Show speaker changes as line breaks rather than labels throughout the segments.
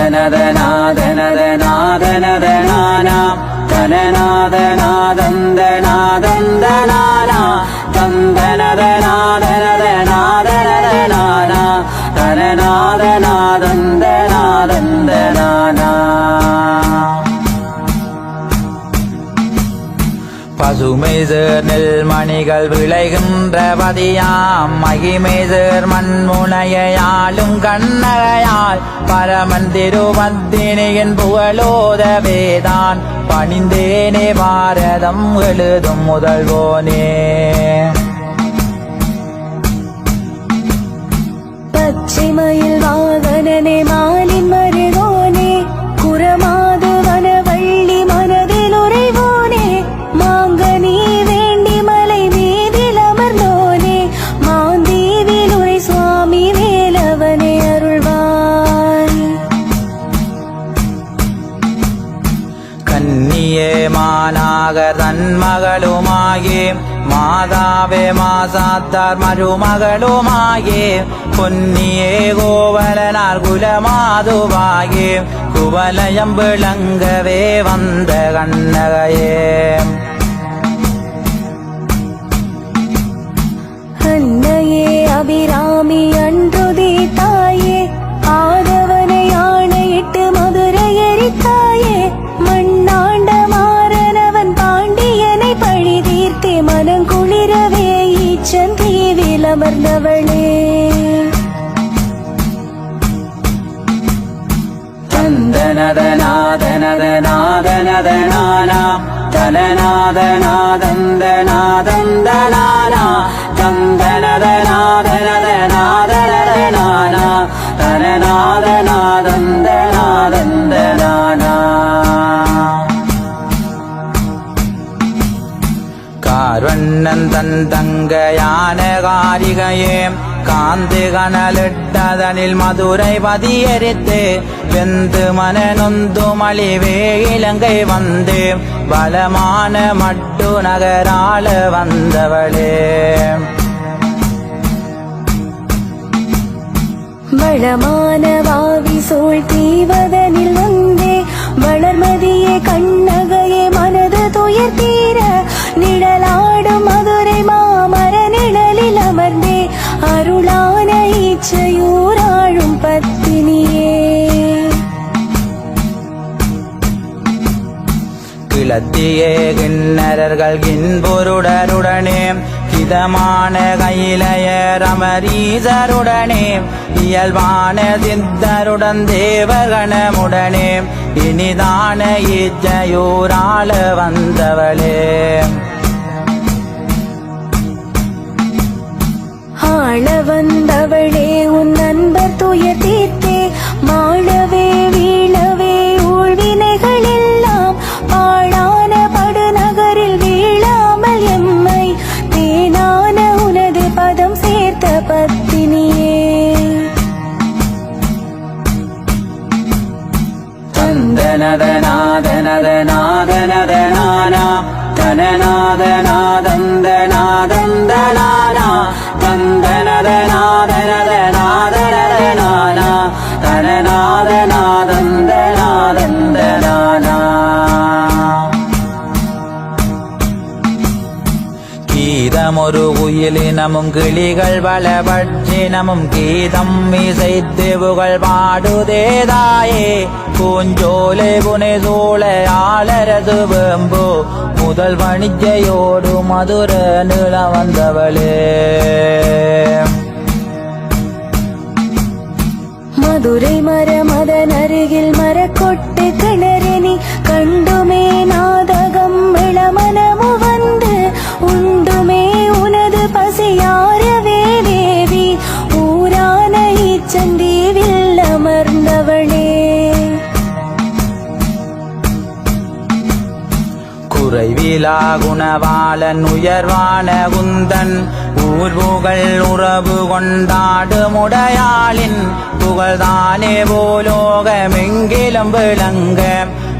தந்தனதநாதனதநாதனதனானா தனநாதநாதந்தநாதந்தனானா தந்தனதநாதனதநாதனதனானா தனநாதநாதந்தநாதந்தனானா. பசுமைசேர் நெல் மணிகள் விளைகின்ற பதியாம் மகிமைசேர் மண்முனையாளும் கண்ணகையால் பரமன் திருவத்தினியின் புகழோத வேதான் பணிந்தேனே பாரதம் எழுதும் முதல்வோனே.
பச்சைமயில் வாகனனே மாலின் மருகோனே குரமாது வனவள்ளி மனதில் உறைவோனே மாங்கனி வேண்டி மலை மீதில் அமர்ந்தோனே மாந்தீவில் உரை சுவாமி வேலவனே அருள்வாய்.
கன்னியே மாநாகர் தன்மகளுமாகே மாதாவே மாசாத்தார் மருமகளுமாகே பொன்னியே கோவலனார் குலமாதுவாகே குவலயம் விளங்கவே வந்த கண்ணகையே.
அன்னையே அபிராமி அன்றுதே தாயே ஆதவனை ஆணையிட்டு மதுரை எரித்தாயே மண்ணாண்ட மாறனவன் பாண்டியனை பழி தீர்த்தே மனங்குளிரவே ஈச்சன் தீவில் அமர்ந்தவளே.
தந்தனதநாதனதநாதனதனானா தனநாதநாதந்தநாதந்தனானா தந்தனதநாதனதநாதனதனானா தனநாதநாதந்தநாதந்தனானா. கார்வண்ணன் தன் தங்கையான காரிகையே காந்து கனலிட்டதனில் மதுரை பதியரித்து வெந்து மனநொந்து மலிவே இலங்கை வந்து பலமான மட்டு நகராள வந்தவளே.
வளமான வாவி சூழ் தீவதனில் வந்தே வளர்மதியே கண்ணகையே மனது துயர் தீர நிழலாடும் மதுரை மாமர நிழலில் அமர்ந்தே அருளான ஈச்சையூராழும் பத்தினியே.
கிளத்தியே கிண்ணறர்கள் கின்பொருடருடனே கிதமான கையிலையர் அமரீசருடனே இயல்பான சித்தருடன் தேவகணமுடனே இனிதான இச்சையூராள வந்தவளே.
ஆள வந்தவளே உன் நண்பர் துயர் தீர்த்தே மாளவே வீழவே ஊழ்வினைகள் எல்லாம் பாழான படுநகரில் வீழாமல் எம்மை தேனான உனது பதம் சேர்த்த பத்தினியே.
தந்தனதநாதனதநாதனதனானா தனநாதநாதந்தநாதந்தனானா தந்தனதநாதனதநாதனதனானா தனநாதநாதந்தநாதந்தனானா. கீதமொரு குயிலினமும் கிளிகள் பலபட்சினமும் கீதம் இசைத்து புகழ் பாடுதேதாயே பூஞ்சோலை புனை சூழ ஆளரது வேம்பு முதல் வணிஜையோடு மதுர நில வந்தவளே.
மதுரை மரமதன் அருகில் மரக்கொட்டு கிணறினி கண்டுமே நாதகம் இளமனமு வந்து உண்டுமே உனது பசியாரவே தேவி ஊரான ஈச்சந்தீவில் அமர்ந்தவளே.
குறைவிலா குணவாளன் உயர்வான குந்தன் ஊர்புகள் உறவு கொண்டாடு முடையாளின் புகழ்தானே போலோகமெங்கிலும் விளங்க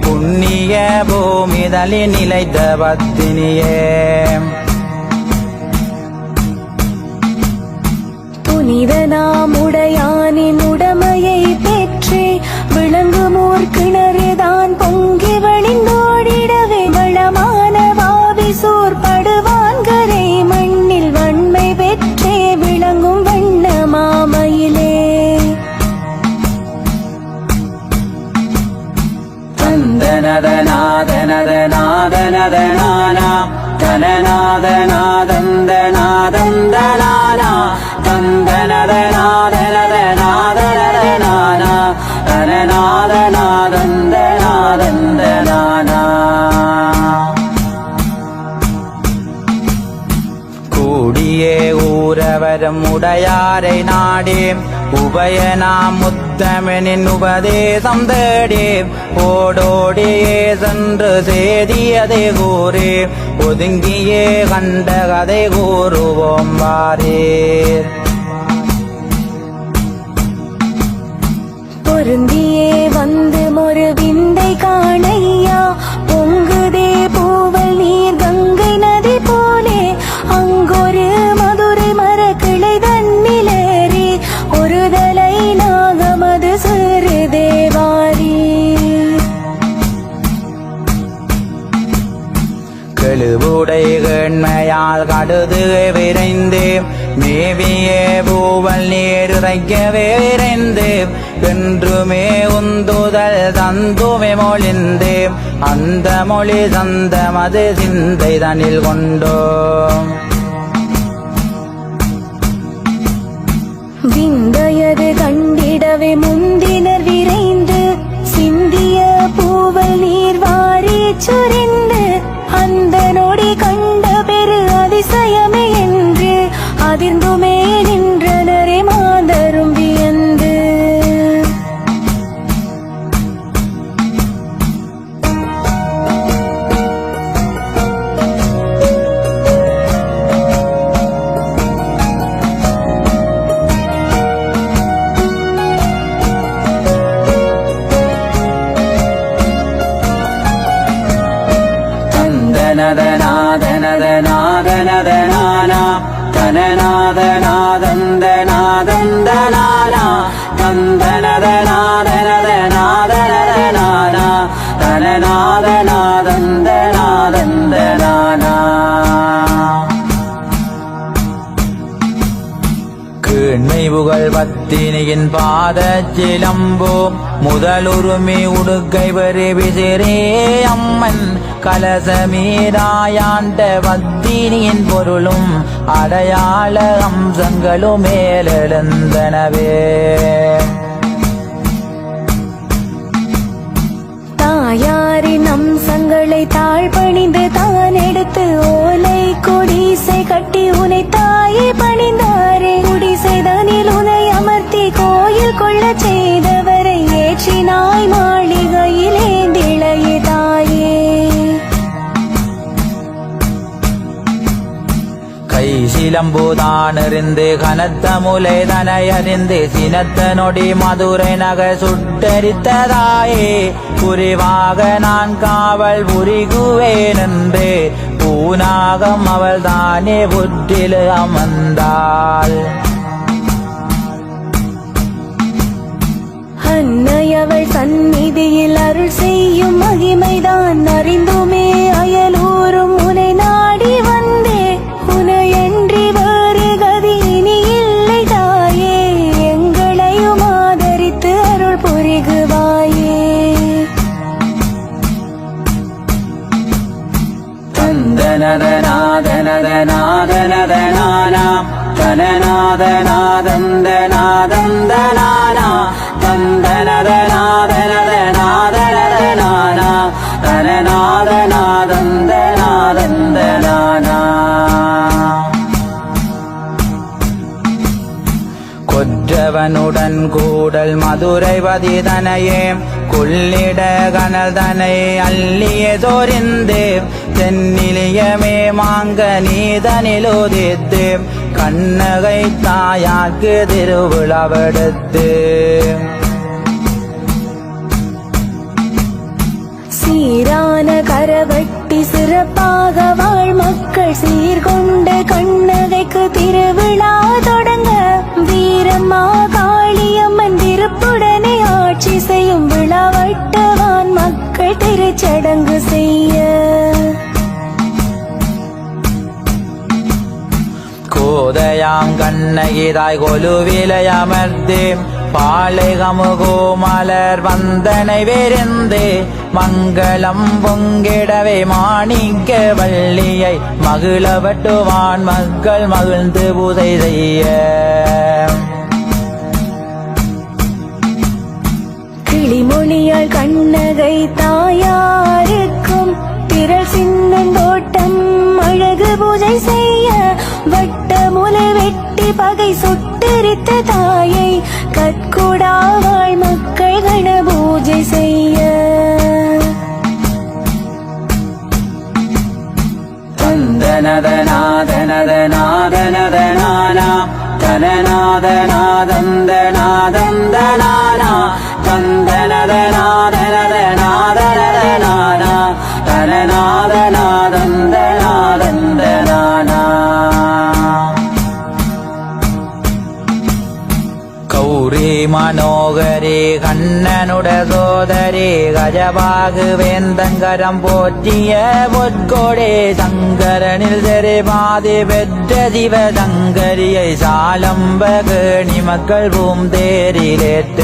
புண்ணிய பூமிதலில் நிலைத்த பத்தினியே.
புனித நாம் உடையானின் உடமையை பெற்றே விளங்கு
தந்தனதனானா தனநாதநாதந்தநாதந்தனானா தந்தனதநாதனதநாதனதனானா தனநாதநாதந்தநாதந்தனானா கூடியே ஊரவரும் உடையாரை நாடே உபயனாம் முத்தமனின் உபதேசம் தேடே ஓடோடியே சென்று சேதியதை கூறே ஒதுங்கியே கண்ட கதை கூறுவோம் வாரே
பொருந்தியே வந்து ஒரு விந்தை காணையா பொங்குதே பூவல் நீர் கங்கை நதி போலே அங்கொரு மதுரை மரக்கிளை தன்னிலேறி ஒரு தலை நாகமது சிறு தேவாரி
கெழுவுடை கேண்மையால் கடுது விரைந்து மேவியே பூவல் நீர் இறைக்கவே விரைந்து என்றுமே உந்துதல் தந்துமே மொழிந்து அந்த மொழி சந்தமது சிந்தை தனில் கொண்டோம்
விந்தையது கண்டிடவே முந்தினர் விரைந்து சிந்திய பூவல் நீர் வாரி சுரிந்து அந்த நொடி கண்ட பெரு அதிசயமே என்று அதிர்ந்துமே நின்றனரே மாதரும் வியந்து
தனநாதநாதனதனாதனதனானா தனநாதநாதந்தநாதந்தனானா தந்தனதநாதனதனாதனதனானா தனநாதநாதந்தநாதந்தனானா கீழ்மை புகழ் பத்தினியின் பாதச் சிலம்போம் முதலுரிமை உடுக்கை பெரு விசிறே அம்மன் கலசமீராயாண்ட பத்தினியின் பொருளும் அடையாள அம்சங்களும் மேலெழுந்தனவே
தாயாரின் அம்சங்களை தாழ்பணிந்து தான் எடுத்து ஓலை குடிசை கட்டி உனை தாயை பணிந்தாரே குடிசைதனில் உனை அமர்த்தி கோயில் கொள்ள செய்தவரை ஏற்றினாய் மாளிகையிலே திளைய தாயே
கை சிலம்புதான் எறிந்து கனத்த முலை தனையறிந்து சினத்த நொடி மதுரை நகர் சுட்டரித்ததாயே புரிவாக நான் காவல் புரிகுவேன் என்று பூனாகம் அவள் தானே புற்றில் அமர்ந்தாள்
அன்னையவள் சந்நிதியில் அருள் செய்யும் மகிமைதான் அறிந்துமே அயலூரும் உனை நாடி வந்தே உனையன்றி வேறு கதி இனி இல்லை தாயே எங்களையும் ஆதரித்து அருள் புரிகுவாயே
தந்தனதநாதனதனாதனதனானா தனநாதநாதந்தநாதந்தனானா தந்தனதநாதனதனாதனதனானா தனநாதநாதந்தநாதந்தனானா கொற்றவனுடன் கூடல் மதுரைவதி தனையே கொள்ளிட கனல் தனை அள்ளிய தோரிந்து தென்னிலியமே மாங்க நீதனிலோதித்து கண்ணகை தாயாக்கு திருவிழாவெடுத்து
சீரான கரவட்டி சிறப்பாக வாழ் மக்கள் சீர்கொண்ட கண்ணகைக்கு திருவிழா தொடங்க வீரம்மா காளியம்மன் திருப்புடனே ஆட்சி செய்யும் விழாவட்டவான் மக்கள் திருச்சடங்கு செய்ய
கோதையாம் கண்ண கண்ணகிதாய் கொலுவிலையமர்ந்து பாளைகமுகோ மலர் வந்தனை விருந்து மங்களம் பொங்கிடவே மாணிக்க வள்ளியை மகிழவட்டுவான் மக்கள் மகிழ்ந்து பூஜை செய்ய.
கிளிமொழியால் கண்ணகை தாயாருக்கும் திரள் சின்னந்தோட்டம் அழகு பூஜை செய்ய வட்டமுலை வெட்டி பகை சுட்டரித்த தாயை கற்குடாவாள் மக்கள் கண பூஜை செய்ய.
தந்தனதநாதனதநாதனதனானா தனநாதநாதந்தநாதந்தனானா தந்தனதநாதனதநாதனதனானா தனநாதநாதந்தநாதந்தனானா. கௌரி மனோகரே கண்ணனுட சோதரே கஜபாகு வேந்தங்கரம் போற்றிய பொற்கொடே சங்கரனில் செறிபாதி பெற்ற சிவ சங்கரியை சாலம்பகணி மக்கள் பூந்தேரிலேற்ற.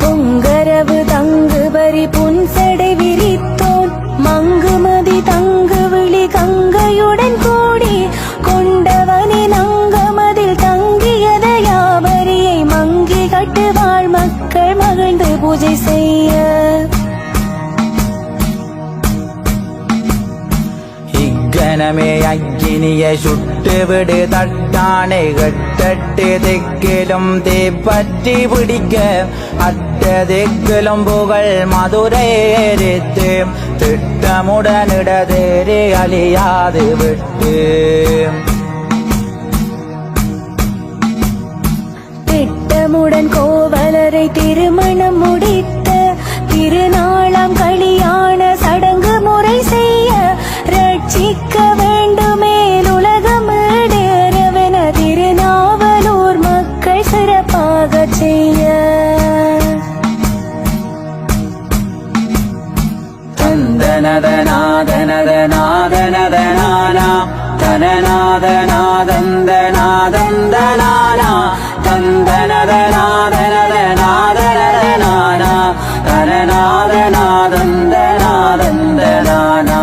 பொங்கரவு தங்குபரி புன்சடை விரித்தோன் மங்குமதி தங்கு விழி கங்கையுடன் கூடி கொண்டவனின் அங்கமதில் தங்கியத யாவரியை மங்கி கட்டுவாள் மக்கள் மகிழ்ந்து பூஜை செய்ய.
இக்கணமே அக்கினியை சுட்டுவிடு தட்டானை கட்டட்டு தெக்கிலும் தீப்பற்றி பிடிக்க அட்ட தெக்கிலும் புகழ் மதுரை எரித்து திட்டமுடனிடதேறி அழியாது விட்டு.
திட்டமுடன் கோவலரை திருமணம் முடித்த திருநாளாம் கலியாண சடங்கு முறை செய்ய ரட்சிக்க வேண்டுமேல் உலகம் இடேறவென திருநாவலூர் மக்கள் சிறப்பாக செய்ய.
தந்தனதநாதனதநாதனதனானா தனநாதநாதந்தநாதந்தனானா தந்தனதநாதனதநாதனதனானா தனநாதநாதந்தநாதந்தனானா.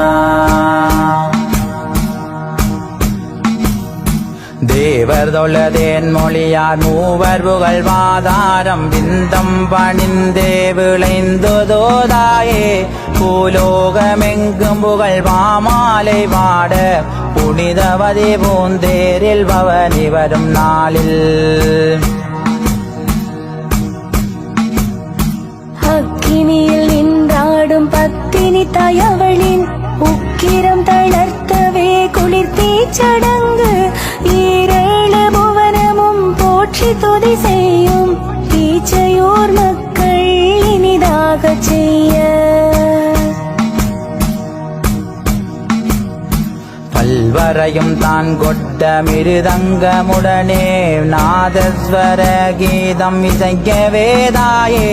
தேவர் தொழதேன் மொழியார் மூவர் புகழ் வாதாரம் விந்தம் பணிந்தே விளைந்ததோதாயே பூலோகமெங்கும் புகழ் பாமாலை வாட புனிதவதி பூந்தேரில் பவனி வரும் நாளில்.
அக்கினியில் நின்றாடும் பத்தினி தாயவளின் உக்கிரம் தளர்த்தவே குளிர்த்தீ சடங்கு ஈரேழு புவனமும் போற்றி துதி செய்யும் ஈச்சையோர் மக்கள் இனிதாக செய்ய.
பல்வரையும் தான் கொட்ட மிருதங்கமுடனே நாதஸ்வர கீதம் இசைக்க வேதாயே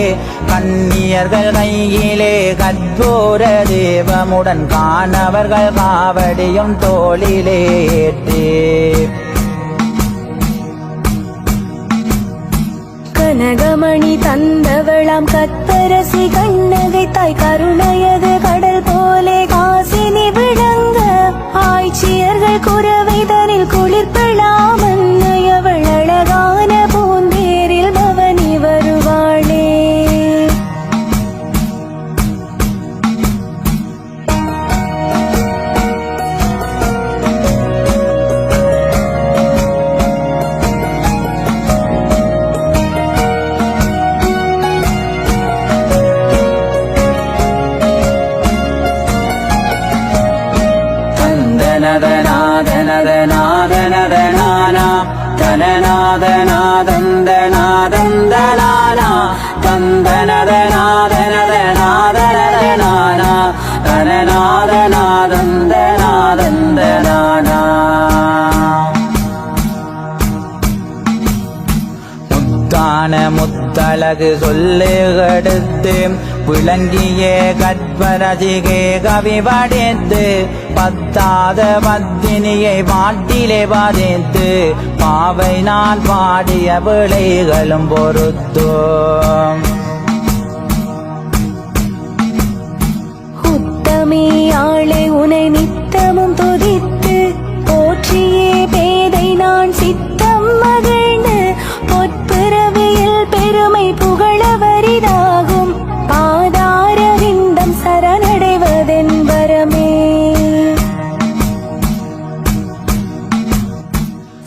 கன்னியர்கள் கையிலே கற்பூர தேவமுடன் காணவர்கள் காவடியும் தோளிலே ஏற்றே.
கனகமணி தந்தவளாம் கற்பரசி கண்ணகை தாய் கருணையது கடல் போலே காசினி விளங்க ஆய்ச்சியர்கள் குரவைதனில் குளிர்பெழாம் அன்னையவள் அழகான பூந்தேரில் பவனி வருவாளே.
தனநாதநாதனதனானா தனநாதநாதந்தநாதந்தனானா தந்தனதநாதனதனாதனதனானா தனநாதநாதந்தநாதந்தனானா. முத்தான முத்தழகு சொல்லு கடுத்து விளங்கிய கற்பரசிகே கவி படைத்து பத்தாத பத்தினியை பாட்டிலே வதைத்து பாவை நான் பாடிய பிழைகளும் பொறுத்தோம்.
உத்தமே ஆளே உனை நித்தமும் துதித்து போற்றியே பேதை நான் சித்தம் மகிழ்ந்து பொற்பிறவியில் பெருமை புகழ வரிதாகும் பாதார விந்தம் சரணடைவதென்பரமே.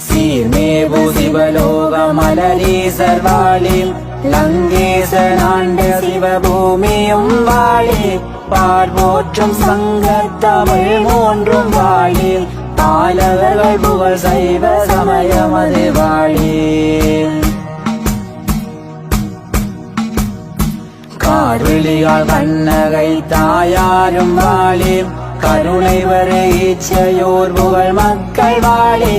சீர்மேவு சிவலோக மலரீசர் வாழில் லங்கேசனாண்ட சிவபூமியும் வாழி பார்வோற்றும் சங்கத்தமிழ் மூன்றும் வாழில் பாலவர்கள் புகழ் சைவ சமயமது வாழி. கார்விழியால் கண்ணகை தாயாரும் வாழி கருணை வர ஈச்சையோர் புகழ் மக்கள் வாழி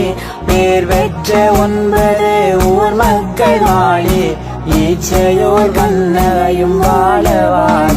பேர் பெற்ற 9 ஊர் மக்கள் வாழி ஈச்சையோர் கண்ணகையும் வாழ வாழ.